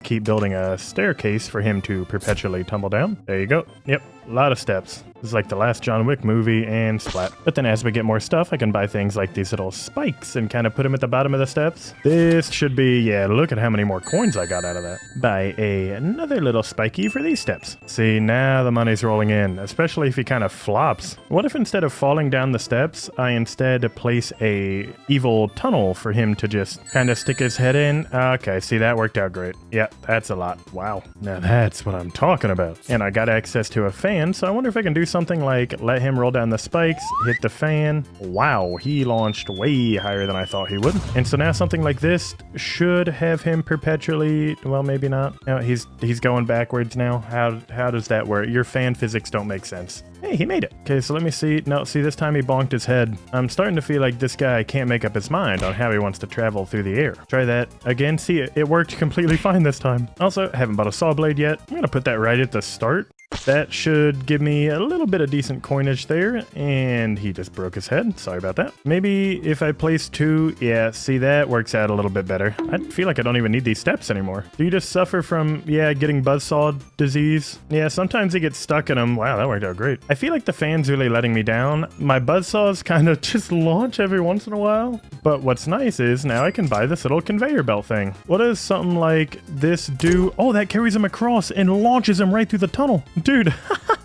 keep building a staircase for him to perpetually tumble down. There you go. Yep, a lot of steps. This is like the last John Wick movie and splat. But then as we get more stuff, I can buy things like these little spikes and kind of put them at the bottom of the steps. This should be, yeah, look at how many more coins I got out of that. Buy another little spiky for these steps. See, now the money's rolling in, especially if he kind of flops. What if instead of falling down the steps, I instead place a evil tunnel for him to just kind of stick his head in? Okay, see, that worked out great. Yeah, that's a lot. Wow. Now that's what I'm talking about. And I got access to a fan, so I wonder if I can do something like let him roll down the spikes, hit the fan. Wow, he launched way higher than I thought he would. And so now something like this should have him perpetually, well, maybe not. No, he's going backwards now. How does that work? Your fan physics don't make sense. Hey, he made it. Okay, so let me see. No, see, this time he bonked his head. I'm starting to feel like this guy can't make up his mind on how he wants to travel through the air. Try that again. See, it worked completely fine this time. Also, haven't bought a saw blade yet. I'm gonna put that right at the start. That should give me a little bit of decent coinage there, and he just broke his head. Sorry about that. Maybe if I place 2, yeah, see, that works out a little bit better. I feel like I don't even need these steps anymore. Do you just suffer from, yeah, getting buzzsaw disease? Yeah, sometimes he gets stuck in them. Wow, that worked out great. I feel like the fan's really letting me down. My buzzsaws kind of just launch every once in a while. But what's nice is now I can buy this little conveyor belt thing. What does something like this do? Oh, that carries him across and launches him right through the tunnel. Dude,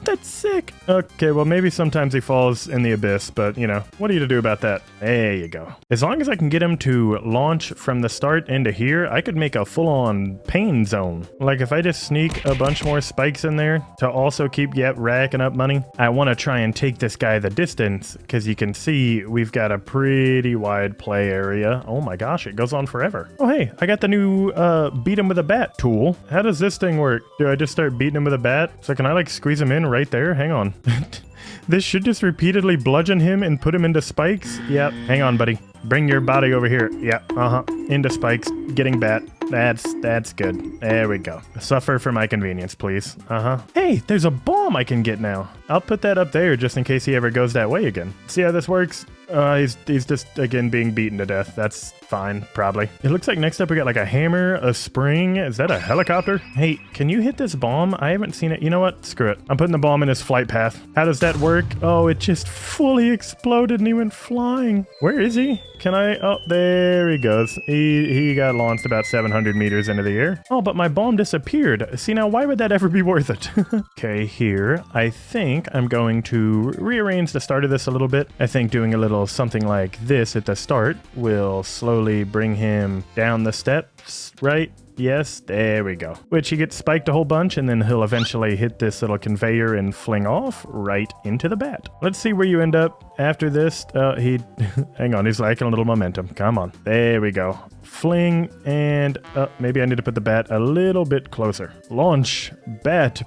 that's sick. Okay, well, maybe sometimes he falls in the abyss, but, you know, what are you to do about that? There you go. As long as I can get him to launch from the start into here, I could make a full-on pain zone. Like, if I just sneak a bunch more spikes in there to also keep, yep, racking up money, I want to try and take this guy the distance, because you can see we've got a pretty wide play area. Oh my gosh, it goes on forever. Oh, hey, I got the new beat him with a bat tool. How does this thing work? Do I just start beating him with a bat? So can I like squeeze him in right there? Hang on. This should just repeatedly bludgeon him and put him into spikes. Yep. Hang on, buddy. Bring your body over here. Yep. Into spikes. Getting bat. That's good. There we go. Suffer for my convenience, please. Hey, there's a bomb I can get now. I'll put that up there just in case he ever goes that way again. See how this works? He's just, again, being beaten to death. That's fine, probably. It looks like next up we got like a hammer, a spring. Is that a helicopter? Hey, can you hit this bomb? I haven't seen it. You know what? Screw it. I'm putting the bomb in his flight path. How does that work? Oh, it just fully exploded and he went flying. Where is he? Can I? Oh, there he goes. He got launched about 700 meters into the air. Oh, but my bomb disappeared. See, now why would that ever be worth it? Okay, here. I think I'm going to rearrange the start of this a little bit. I think doing a little something like this at the start will slowly bring him down the steps, right? Yes, there we go. Which he gets spiked a whole bunch, and then he'll eventually hit this little conveyor and fling off right into the bat. Let's see where you end up after this. Hang on, he's lacking a little momentum. Come on. There we go. Fling, and maybe I need to put the bat a little bit closer. Launch. Bat.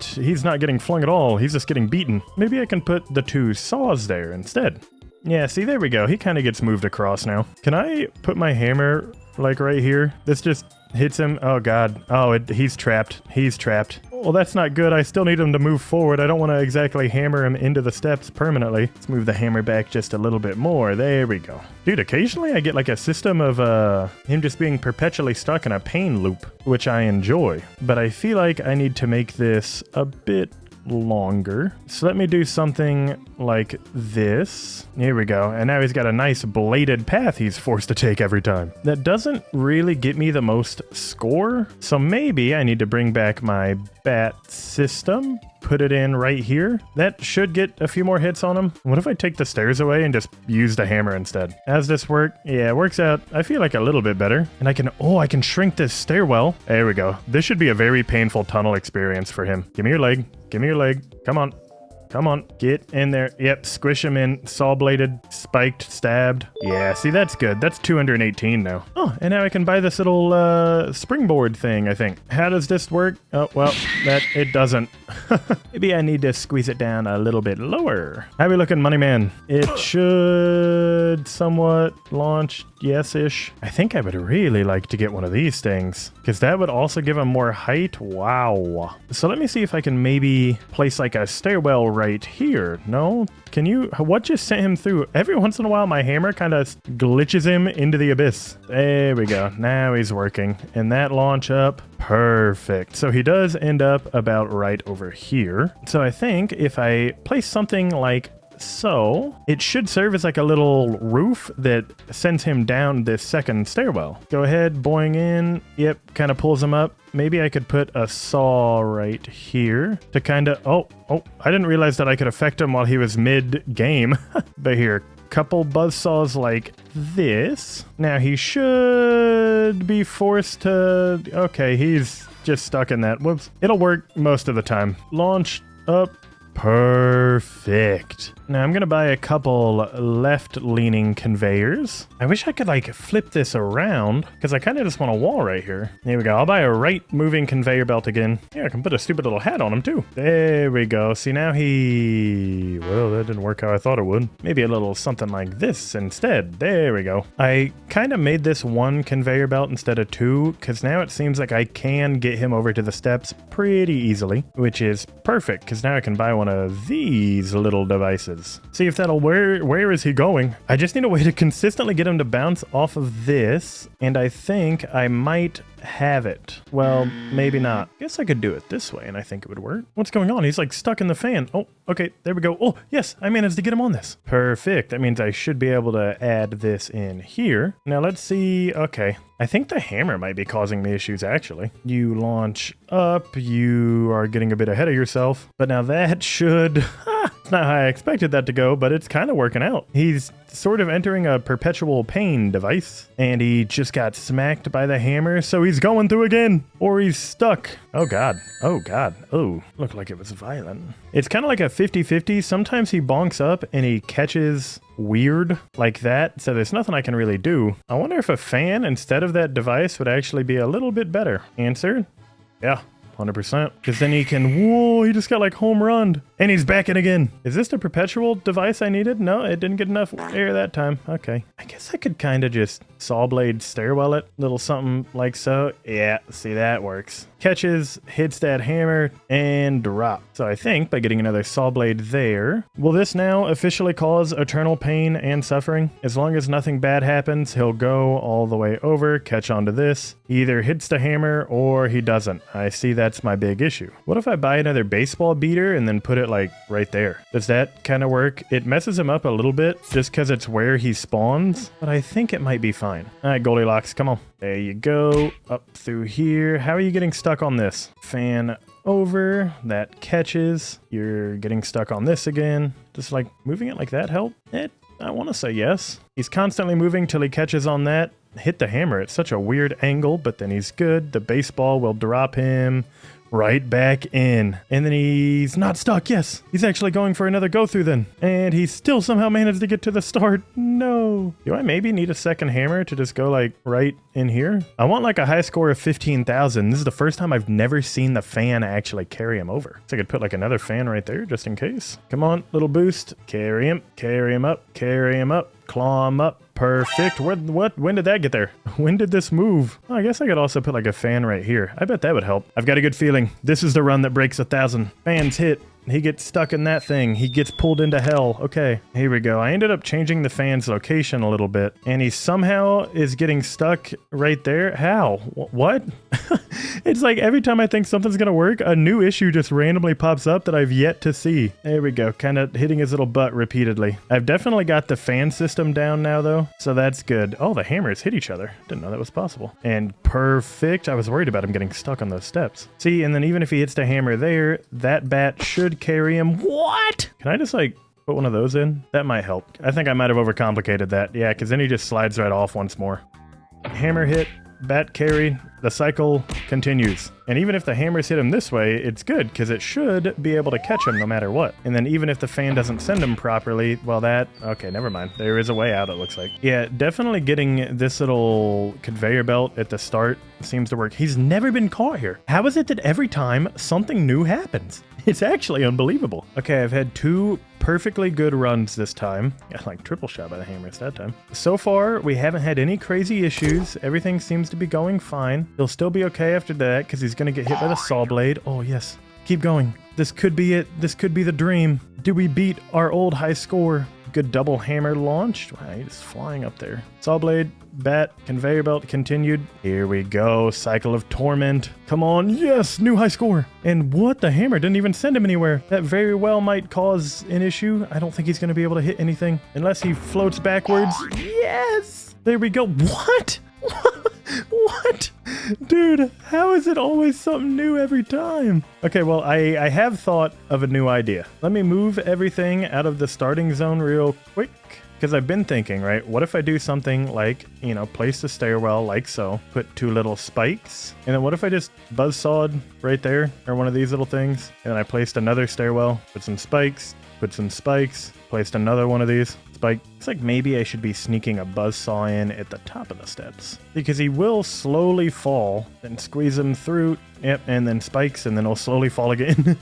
He's not getting flung at all. He's just getting beaten. Maybe I can put the 2 saws there instead. Yeah, see, there we go. He kind of gets moved across now. Can I put my hammer, like, right here? This just hits him. Oh, God. Oh, he's trapped. He's trapped. Well, that's not good. I still need him to move forward. I don't want to exactly hammer him into the steps permanently. Let's move the hammer back just a little bit more. There we go. Dude, occasionally I get like a system of him just being perpetually stuck in a pain loop, which I enjoy. But I feel like I need to make this a bit longer. So let me do something like this. Here we go. And now he's got a nice bladed path he's forced to take every time. That doesn't really get me the most score. So maybe I need to bring back my bat system, put it in right here. That should get a few more hits on him. What if I take the stairs away and just use the hammer instead? How's this work? Yeah, it works out, I feel like, a little bit better. And I can shrink this stairwell. There we go. This should be a very painful tunnel experience for him. Give me your leg. Give me your leg. Come on. Come on, get in there. Yep, squish him in. Saw-bladed, spiked, stabbed. Yeah, see, that's good. That's 218 now. Oh, and now I can buy this little springboard thing, I think. How does this work? Oh, well, it doesn't. Maybe I need to squeeze it down a little bit lower. How we looking, money man? It should somewhat launch, yes-ish. I think I would really like to get one of these things, because that would also give him more height. Wow. So let me see if I can maybe place like a stairwell right right here. No? Can you... What just sent him through? Every once in a while, my hammer kind of glitches him into the abyss. There we go. Now he's working. And that launch up. Perfect. So he does end up about right over here. So I think if I place something like so, it should serve as like a little roof that sends him down this second stairwell. Go ahead, boing in. Yep, kind of pulls him up. Maybe I could put a saw right here to kind of... Oh, I didn't realize that I could affect him while he was mid-game. But here, couple buzz saws like this. Now he should be forced to... Okay, he's just stuck in that. Whoops. It'll work most of the time. Launch up. Perfect. Now I'm gonna buy a couple left-leaning conveyors. I wish I could like flip this around because I kind of just want a wall right here. Here we go. I'll buy a right-moving conveyor belt again. Yeah, I can put a stupid little hat on him too. There we go. See, now he... Well, that didn't work how I thought it would. Maybe a little something like this instead. There we go. I kind of made this one conveyor belt instead of two because now it seems like I can get him over to the steps pretty easily, which is perfect because now I can buy one of these little devices. See if that'll... Where is he going? I just need a way to consistently get him to bounce off of this, and I think I might have it. Well, maybe not. Guess I could do it this way, and I think it would work. What's going on? He's like stuck in the fan. Oh, okay, there we go. Oh, yes, I managed to get him on this. Perfect. That means I should be able to add this in here. Now let's see. Okay, I think the hammer might be causing me issues, actually. You launch up, you are getting a bit ahead of yourself, but now that should... It's not how I expected that to go, but it's kind of working out. He's sort of entering a perpetual pain device, and he just got smacked by the hammer, so he's going through again, or he's stuck. Oh god. Oh god. Oh, looked like it was violent. It's kind of like a 50-50. Sometimes he bonks up and he catches weird like that, so there's nothing I can really do. I wonder if a fan instead of that device would actually be a little bit better. Answer? Yeah. 100%. Because then he can... Whoa, he just got like home runned. And he's back in again. Is this the perpetual device I needed? No, it didn't get enough air that time. Okay. I guess I could kind of just saw blade stairwell it. Little something like so. Yeah, see, that works. Catches, hits that hammer, and drop. So I think by getting another saw blade there, will this now officially cause eternal pain and suffering? As long as nothing bad happens, he'll go all the way over, catch onto this. He either hits the hammer or he doesn't. I see that's my big issue. What if I buy another baseball beater and then put it like right there? Does that kind of work? It messes him up a little bit just because it's where he spawns, but I think it might be fine. All right, Goldilocks, come on. There you go. Up through here. How are you getting stuck on this? Fan over. That catches. You're getting stuck on this again. Just like moving it like that help? I want to say yes. He's constantly moving till he catches on that. Hit the hammer at such a weird angle, but then he's good. The baseball will drop him right back in. And then he's not stuck. Yes, he's actually going for another go through then. And he still somehow managed to get to the start. No. Do I maybe need a second hammer to just go like right in here? I want like a high score of 15,000. This is the first time I've never seen the fan actually carry him over. So I could put like another fan right there just in case. Come on, little boost. Carry him up, carry him up, claw him up. Perfect. When did that get there? When did this move? Oh, I guess I could also put like a fan right here. I bet that would help. I've got a good feeling. This is the run that breaks 1,000. Fans hit. He gets stuck in that thing. He gets pulled into hell. Okay, here we go. I ended up changing the fan's location a little bit, and he somehow is getting stuck right there. How? What? It's like every time I think something's gonna work, a new issue just randomly pops up that I've yet to see. There we go, kind of hitting his little butt repeatedly. I've definitely got the fan system down now, though, so that's good. Oh, the hammers hit each other. Didn't know that was possible. And perfect. I was worried about him getting stuck on those steps. See, and then even if he hits the hammer there, that bat should carry him. What? Can I just like put one of those in? That might help. I think I might have overcomplicated that. Yeah, because then he just slides right off once more. Hammer hit, bat carry, the cycle continues. And even if the hammers hit him this way, it's good because it should be able to catch him no matter what. And then even if the fan doesn't send him properly, well that, okay, never mind. There is a way out, it looks like. Yeah, definitely getting this little conveyor belt at the start seems to work. He's never been caught here. How is it that every time something new happens? It's actually unbelievable. Okay, I've had 2 perfectly good runs this time. Got like triple shot by the hammers that time. So far, we haven't had any crazy issues. Everything seems to be going fine. He'll still be okay after that because he's going to get hit by the saw blade. Oh, yes. Keep going. This could be it. This could be the dream. Do we beat our old high score? Good double hammer launched. Wow, he's flying up there. Saw blade, bat, conveyor belt continued. Here we go. Cycle of torment. Come on. Yes, new high score. And what? The hammer didn't even send him anywhere. That very well might cause an issue. I don't think he's going to be able to hit anything unless he floats backwards. Yes. There we go. What? What? Dude, how is it always something new every time? Okay, well, I have thought of a new idea. Let me move everything out of the starting zone real quick. Because I've been thinking, right, what if I do something like, you know, place the stairwell like so, put 2 little spikes, and then what if I just buzzsawed right there, or one of these little things, and then I placed another stairwell, put some spikes, placed another one of these, spike. It's like maybe I should be sneaking a buzzsaw in at the top of the steps. Because he will slowly fall, then squeeze him through, yep, and then spikes, and then he'll slowly fall again.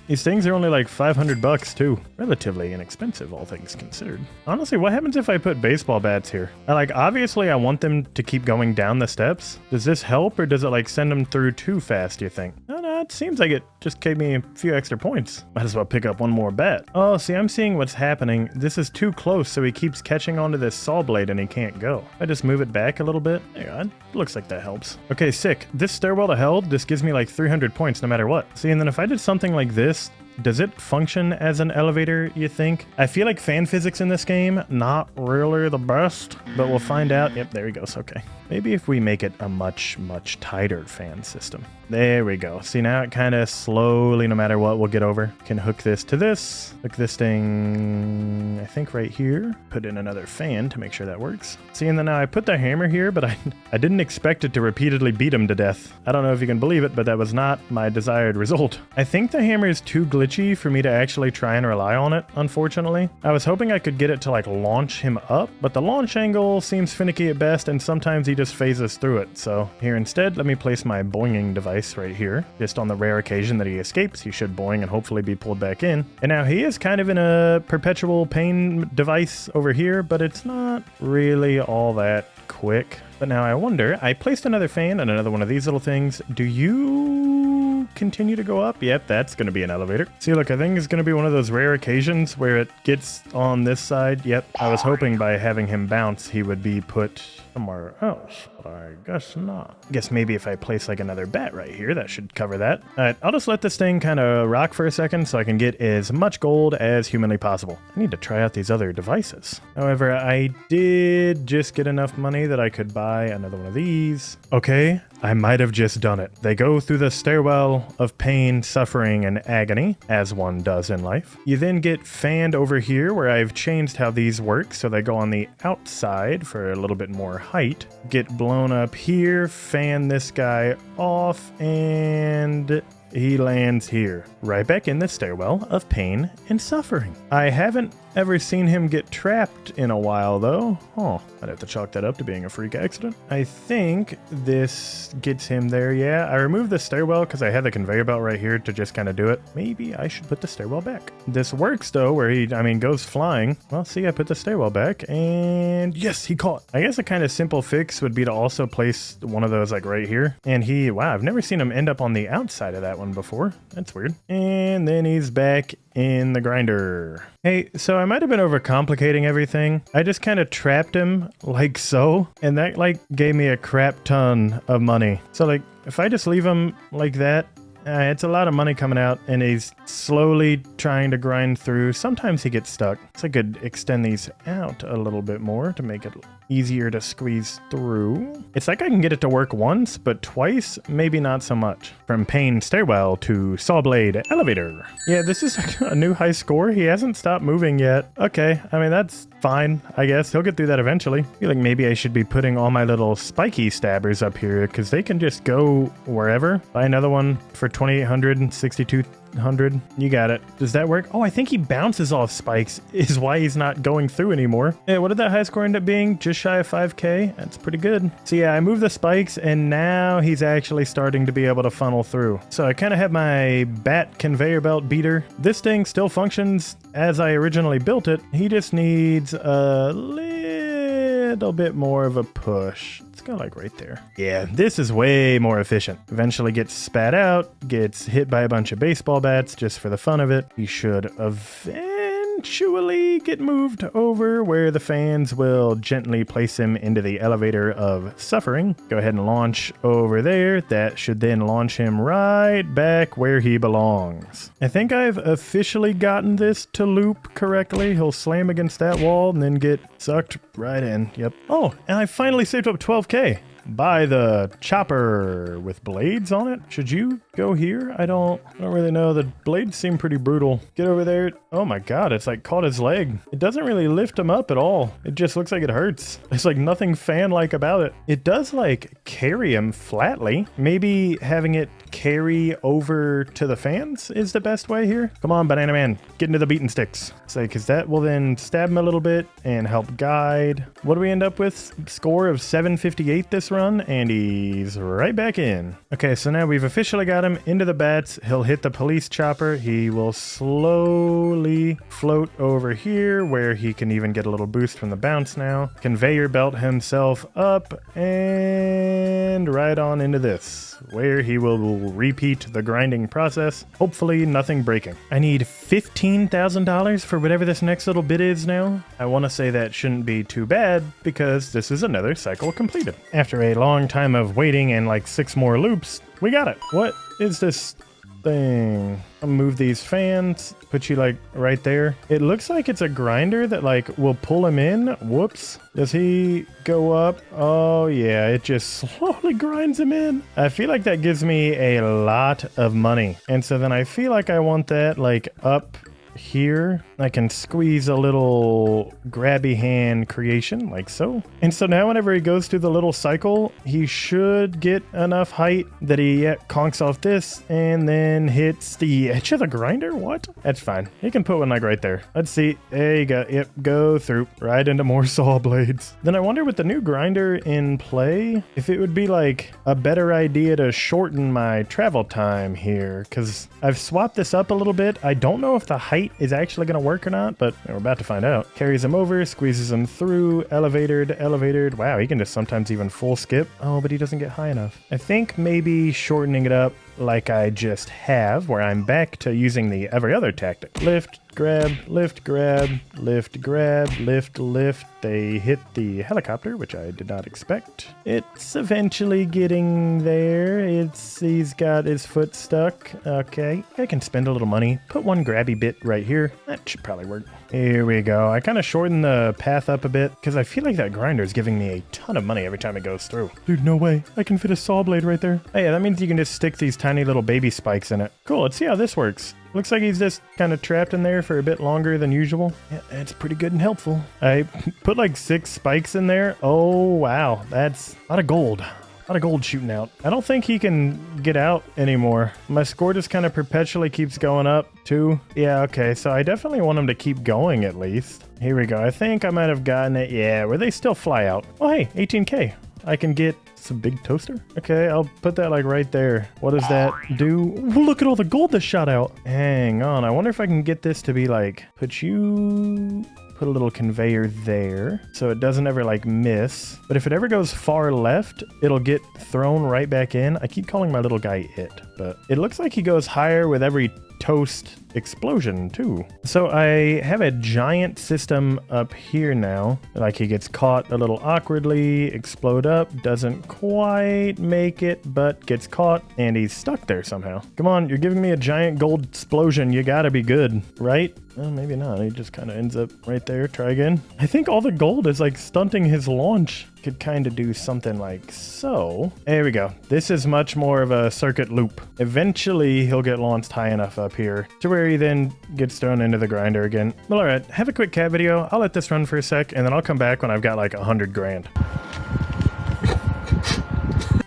These things are only like $500 too. Relatively inexpensive, all things considered. Honestly, what happens if I put baseball bats here? Obviously I want them to keep going down the steps. Does this help, or does it like send them through too fast, do you think? No, it seems like it just gave me a few extra points. Might as well pick up one more bat. Oh, see, I'm seeing what's happening. This is too close, so he keeps catching onto this saw blade and he can't go. I just move it back a little bit. There you go. It looks like that helps. Okay, sick. This stairwell to hell, this gives me like 300 points no matter what. See, and then if I did something like this, does it function as an elevator, you think? I feel like fan physics in this game, not really the best, but we'll find out. Yep, there he goes. Okay. Maybe if we make it a much, much tighter fan system. There we go. See, now it kind of slowly, no matter what, we'll get over. Can hook this to this. Hook this thing, I think right here. Put in another fan to make sure that works. See, and then now I put the hammer here, but I didn't expect it to repeatedly beat him to death. I don't know if you can believe it, but that was not my desired result. I think the hammer is too glitchy for me to actually try and rely on it, unfortunately. I was hoping I could get it to like launch him up, but the launch angle seems finicky at best, and sometimes he just phases through it. So here instead, let me place my boinging device right here. Just on the rare occasion that he escapes, he should boing and hopefully be pulled back in. And now he is kind of in a perpetual pain device over here, but it's not really all that quick. But now I wonder, I placed another fan and another one of these little things. Do you continue to go up? Yep, that's going to be an elevator. See, look, I think it's going to be one of those rare occasions where it gets on this side. Yep, I was hoping by having him bounce, he would be put somewhere else, but I guess not. I guess maybe if I place like another bat right here, that should cover that. All right, I'll just let this thing kind of rock for a second so I can get as much gold as humanly possible. I need to try out these other devices. However, I did just get enough money that I could buy another one of these. Okay, I might have just done it. They go through the stairwell of pain, suffering, and agony, as one does in life. You then get fanned over here, where I've changed how these work, so they go on the outside for a little bit more height. Get blown up here, fan this guy off, and he lands here, right back in the stairwell of pain and suffering. I haven't ever seen him get trapped in a while, though. Oh, I'd have to chalk that up to being a freak accident. I think this gets him there, yeah. I removed the stairwell because I had the conveyor belt right here to just kind of do it. Maybe I should put the stairwell back. This works, though, where he, goes flying. Well, see, I put the stairwell back, and yes, he caught. I guess a kind of simple fix would be to also place one of those, like, right here. And he, wow, I've never seen him end up on the outside of that one before. That's weird. And then he's back in the grinder. Hey, so I might have been overcomplicating everything. I just kind of trapped him like so, and that like gave me a crap ton of money. So like if I just leave him like that, it's a lot of money coming out, and he's slowly trying to grind through. Sometimes he gets stuck. So I could extend these out a little bit more to make it easier to squeeze through. It's like I can get it to work once, but twice, maybe not so much. From pain stairwell to saw blade elevator. Yeah, this is a new high score. He hasn't stopped moving yet. Okay, that's fine, I guess. He'll get through that eventually. I feel like maybe I should be putting all my little spiky stabbers up here, because they can just go wherever. Buy another one for 2,800 and 6,200. You got it. Does that work? Oh, I think he bounces off spikes is why he's not going through anymore. Yeah, what did that high score end up being? Just shy of 5K? That's pretty good. So yeah, I moved the spikes, and now he's actually starting to be able to funnel through. So I kind of have my bat conveyor belt beater. This thing still functions as I originally built it. He just needs a little little bit more of a push. Let's go like right there. Yeah, this is way more efficient. Eventually gets spat out, gets hit by a bunch of baseball bats just for the fun of it. He should eventually get moved over where the fans will gently place him into the elevator of suffering. Go ahead and launch over there. That should then launch him right back where he belongs. I think I've officially gotten this to loop correctly. He'll slam against that wall and then get sucked right in. Yep. Oh, and I finally saved up 12K. Buy the chopper with blades on it. Should you go here? I don't really know. The blades seem pretty brutal. Get over there. Oh my god, it's like caught his leg. It doesn't really lift him up at all. It just looks like it hurts. There's like nothing fan-like about it. It does like carry him flatly. Maybe having it carry over to the fans is the best way here. Come on, Banana Man, get into the beaten sticks. Say, because that will then stab him a little bit and help guide. What do we end up with? Score of 758 this run, and he's right back in. Okay, so now we've officially got him into the bats. He'll hit the police chopper. He will slowly float over here where he can even get a little boost from the bounce now. Conveyor belt himself up and right on into this, where he will repeat the grinding process. Hopefully nothing breaking. I need $15,000 for whatever this next little bit is now. I want to say that shouldn't be too bad because this is another cycle completed. After a long time of waiting and like 6 more loops, we got it. What is this thing? I'll move these fans, put you like right there. It looks like it's a grinder that like will pull him in. Whoops. Does he go up? Oh yeah, it just slowly grinds him in. I feel like that gives me a lot of money. And so then I feel like I want that like up here. I can squeeze a little grabby hand creation like so. And so now whenever he goes through the little cycle, he should get enough height that he conks off this and then hits the edge of the grinder. What? That's fine. He can put one like right there. Let's see. There you go. Yep, go through right into more saw blades. Then I wonder with the new grinder in play, if it would be like a better idea to shorten my travel time here, because I've swapped this up a little bit. I don't know if the height is actually going to work or not, but we're about to find out. Carries him over, squeezes him through, elevated. Wow, he can just sometimes even full skip. Oh, but he doesn't get high enough. I think maybe shortening it up like I just have, where I'm back to using the every other tactic. Lift, grab, lift, grab, lift, grab, lift, lift. They hit the helicopter, which I did not expect. It's eventually getting there. He's got his foot stuck. Okay, I can spend a little money. Put one grabby bit right here. That should probably work. Here we go. I kind of shortened the path up a bit because I feel like that grinder is giving me a ton of money every time it goes through. Dude, no way. I can fit a saw blade right there. Oh yeah, that means you can just stick these tiny little baby spikes in it. Cool, let's see how this works. Looks like he's just kind of trapped in there for a bit longer than usual. Yeah, that's pretty good and helpful. I put like 6 spikes in there. Oh, wow. That's a lot of gold. A lot of gold shooting out. I don't think he can get out anymore. My score just kind of perpetually keeps going up too. Yeah, okay. So I definitely want him to keep going at least. Here we go. I think I might have gotten it. Yeah, where they still fly out. Oh, hey, 18K. I can get some big toaster. Okay, I'll put that like right there. What does that do? Look at all the gold that shot out. Hang on. I wonder if I can get this to be like, put a little conveyor there so it doesn't ever like miss. But if it ever goes far left, it'll get thrown right back in. I keep calling my little guy it, but it looks like he goes higher with every toast explosion too. So I have a giant system up here now. Like he gets caught a little awkwardly, explode up, doesn't quite make it, but gets caught and he's stuck there somehow. Come on, you're giving me a giant gold explosion. You gotta be good, right? Well, maybe not. He just kind of ends up right there. Try again. I think all the gold is like stunting his launch. Could kind of do something like so. There we go. This is much more of a circuit loop. Eventually, he'll get launched high enough up here to where he then gets thrown into the grinder again. Well, all right. Have a quick cat video. I'll let this run for a sec, and then I'll come back when I've got like 100 grand.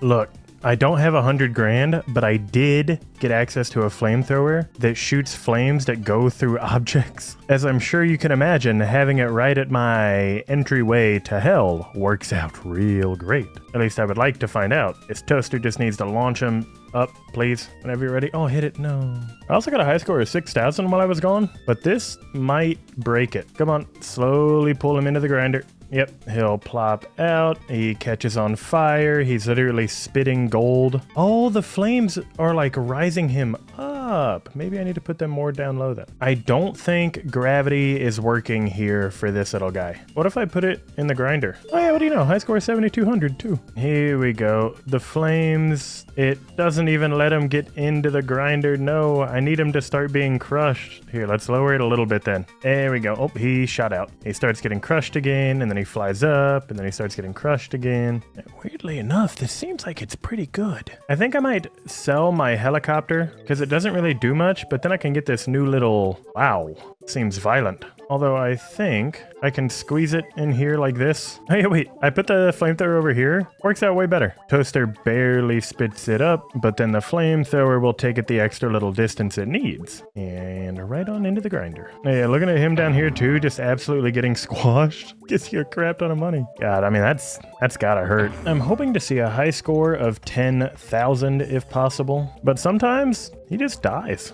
Look. I don't have 100 grand, but I did get access to a flamethrower that shoots flames that go through objects. As I'm sure you can imagine, having it right at my entryway to hell works out real great. At least I would like to find out. This toaster just needs to launch him up, please, whenever you're ready. Oh, hit it. No. I also got a high score of 6,000 while I was gone, but this might break it. Come on, slowly pull him into the grinder. Yep, he'll plop out. He catches on fire. He's literally spitting gold. Oh, the flames are like rising him up. Maybe I need to put them more down low then. I don't think gravity is working here for this little guy. What if I put it in the grinder? Oh yeah, what do you know? High score 7,200 too. Here we go. The flames, it doesn't even let him get into the grinder. No, I need him to start being crushed. Here, let's lower it a little bit then. There we go. Oh, he shot out. He starts getting crushed again, and then he flies up, and then he starts getting crushed again. Weirdly enough, this seems like it's pretty good. I think I might sell my helicopter because it doesn't really do much, but then I can get this new little... Wow, seems violent. Although I think I can squeeze it in here like this. Hey, wait, I put the flamethrower over here. Works out way better. Toaster barely spits it up, but then the flamethrower will take it the extra little distance it needs. And right on into the grinder. Yeah, looking at him down here too, just absolutely getting squashed. Gets you a crap ton of money. God, I mean, that's gotta hurt. I'm hoping to see a high score of 10,000 if possible, but sometimes he just dies.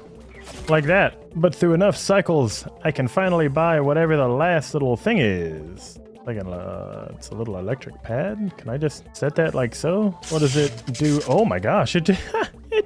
Like that. But through enough cycles, I can finally buy whatever the last little thing is. Like it's a little electric pad. Can I just set that like so? What does it do? Oh my gosh, it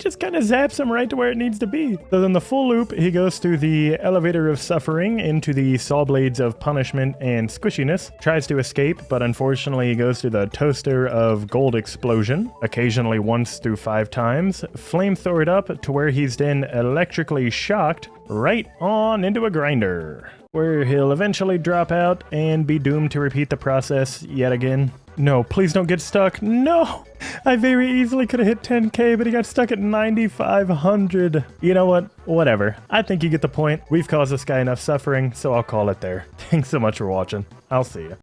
just kind of zaps him right to where it needs to be. So then the full loop, he goes through the elevator of suffering into the saw blades of punishment and squishiness. Tries to escape, but unfortunately he goes through the toaster of gold explosion, occasionally once through 5 times. Flamethrower it up to where he's then electrically shocked right on into a grinder, where he'll eventually drop out and be doomed to repeat the process yet again. No, please don't get stuck. No! I very easily could have hit 10K, but he got stuck at 9,500. You know what? Whatever. I think you get the point. We've caused this guy enough suffering, so I'll call it there. Thanks so much for watching. I'll see you.